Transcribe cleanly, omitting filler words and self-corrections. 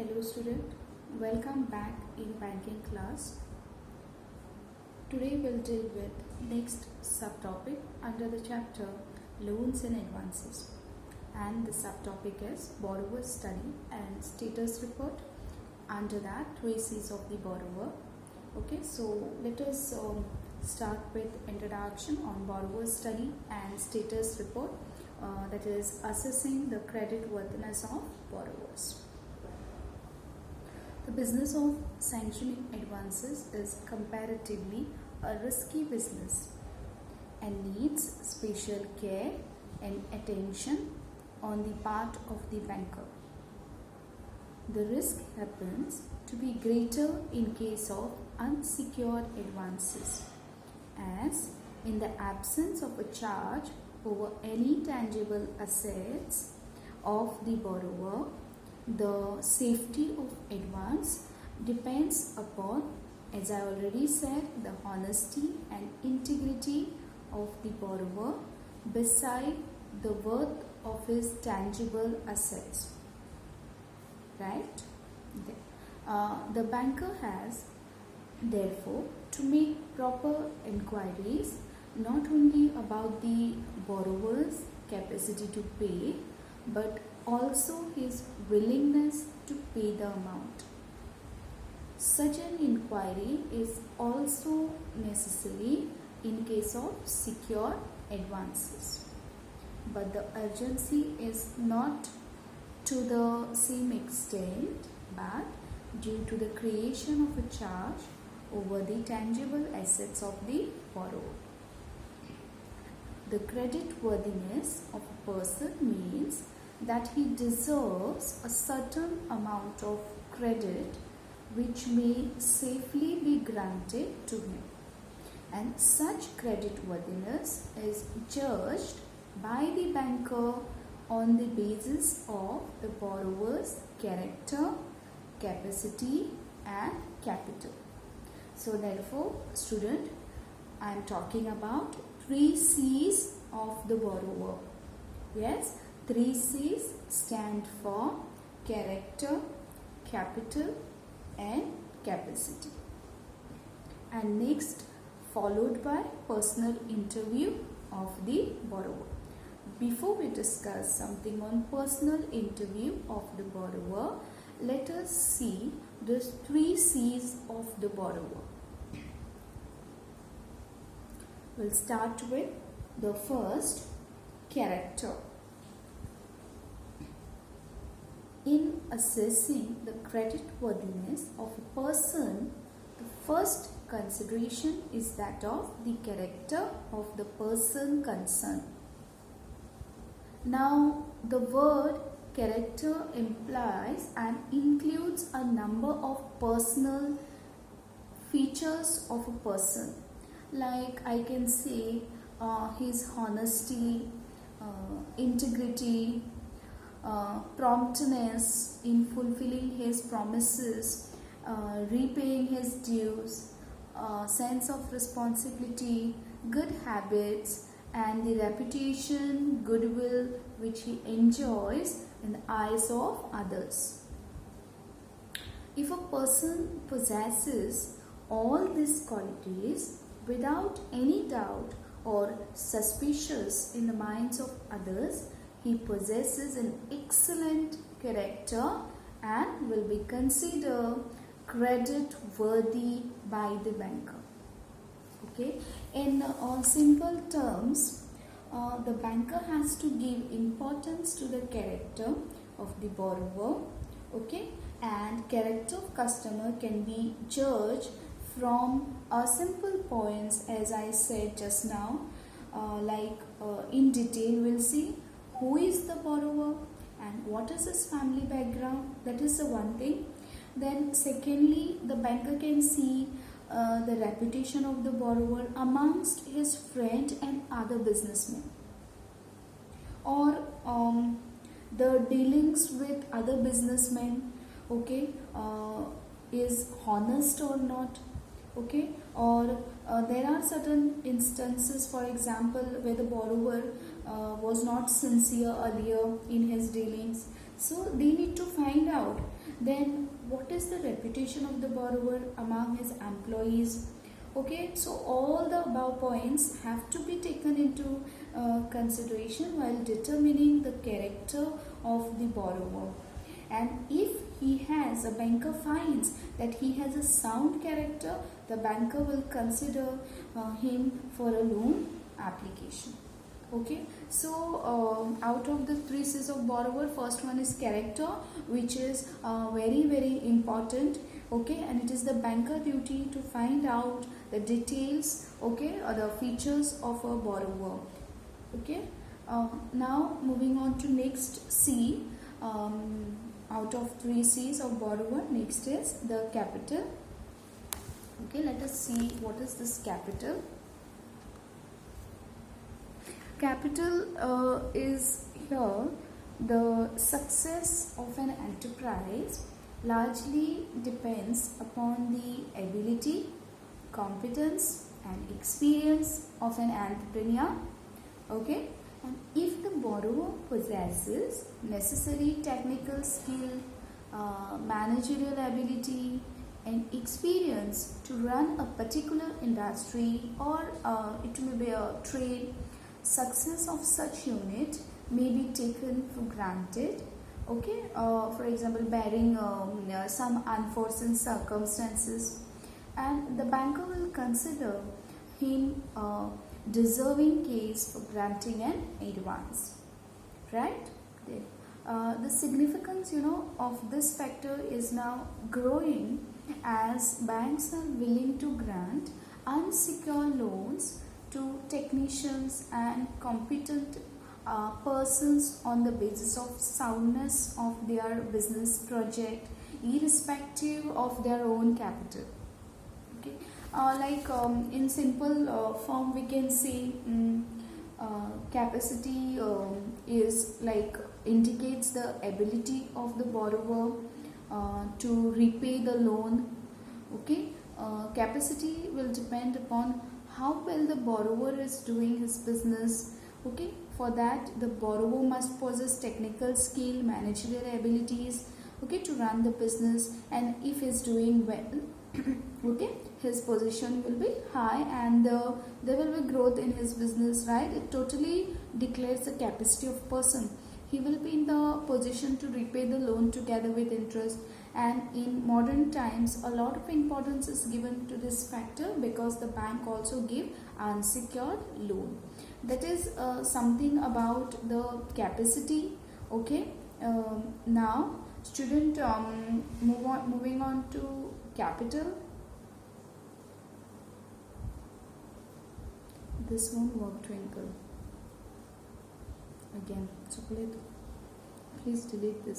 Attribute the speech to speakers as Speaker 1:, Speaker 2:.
Speaker 1: Hello student, welcome back in banking class. Today we'll deal with next subtopic under the chapter loans and advances, and the subtopic is borrower study and status report. Under that, 3 C's of the borrower. Okay, so let us start with introduction on borrower study and status report, that is assessing the credit worthiness of borrowers. The business of sanctioning advances is comparatively a risky business and needs special care and attention on the part of the banker. The risk happens to be greater in case of unsecured advances, as in the absence of a charge over any tangible assets of the borrower, the safety of advance depends upon, as I already said, the honesty and integrity of the borrower beside the worth of his tangible assets. Right? The banker has therefore to make proper inquiries not only about the borrower's capacity to pay, but also his willingness to pay the amount. Such an inquiry is also necessary in case of secure advances, but the urgency is not to the same extent, but due to the creation of a charge over the tangible assets of the borrower. The credit worthiness of a person means that he deserves a certain amount of credit which may safely be granted to him, and such credit worthiness is judged by the banker on the basis of the borrower's character, capacity and capital. So therefore, student, I am talking about 3 C's of the borrower. Yes, 3 C's stand for character, capital and capacity. And next, followed by personal interview of the borrower. Before we discuss something on personal interview of the borrower, let us see the 3 C's of the borrower. We'll start with the first, character. In assessing the credit worthiness of a person, the first consideration is that of the character of the person concerned. Now, the word character implies and includes a number of personal features of a person. Like I can say his honesty, integrity, promptness in fulfilling his promises, repaying his dues, sense of responsibility, good habits, and the reputation, goodwill which he enjoys in the eyes of others. If a person possesses all these qualities without any doubt or suspicious in the minds of others, he possesses an excellent character and will be considered credit worthy by the banker. Okay, in simple terms, the banker has to give importance to the character of the borrower. Okay, and character of customer can be judged from simple points, as I said just now, in detail we'll see who is the borrower and what is his family background. That is the one thing. Then secondly, the banker can see the reputation of the borrower amongst his friend and other businessmen, or the dealings with other businessmen, okay, is honest or not, okay, or there are certain instances, for example, where the borrower was not sincere earlier in his dealings. So they need to find out Then what is the reputation of the borrower among his employees? Okay, so all the above points have to be taken into consideration while determining the character of the borrower. And if a banker finds that he has a sound character, the banker will consider him for a loan application. Okay, so out of the three C's of borrower, first one is character, which is very important. Okay, and it is the banker duty to find out the details, okay, or the features of a borrower. Okay, now moving on to next C. Out of three C's of borrower, next is the capital. Okay, let us see what is this capital. Capital is here the success of an enterprise largely depends upon the ability, competence and experience of an entrepreneur. Okay, and if the borrower possesses necessary technical skill, managerial ability and experience to run a particular industry or it may be a trade, success of such unit may be taken for granted. Okay, for example, barring some unforeseen circumstances, and the banker will consider him deserving case for granting an advance, right? The significance of this factor is now growing as banks are willing to grant unsecured loans to technicians and competent persons on the basis of soundness of their business project, irrespective of their own capital. Okay, in simple form we can say capacity is like indicates the ability of the borrower to repay the loan. Okay, capacity will depend upon how well the borrower is doing his business. Okay, for that the borrower must possess technical skill, managerial abilities, okay, to run the business, and if he is doing well okay, his position will be high and there will be growth in his business, right? It totally declares the capacity of person. He will be in the position to repay the loan together with interest. And in modern times, a lot of importance is given to this factor because the bank also give unsecured loan. That is something about the capacity. Okay, now student, moving on to capital. This won't work, Twinkle. Again, chocolate. Please delete this.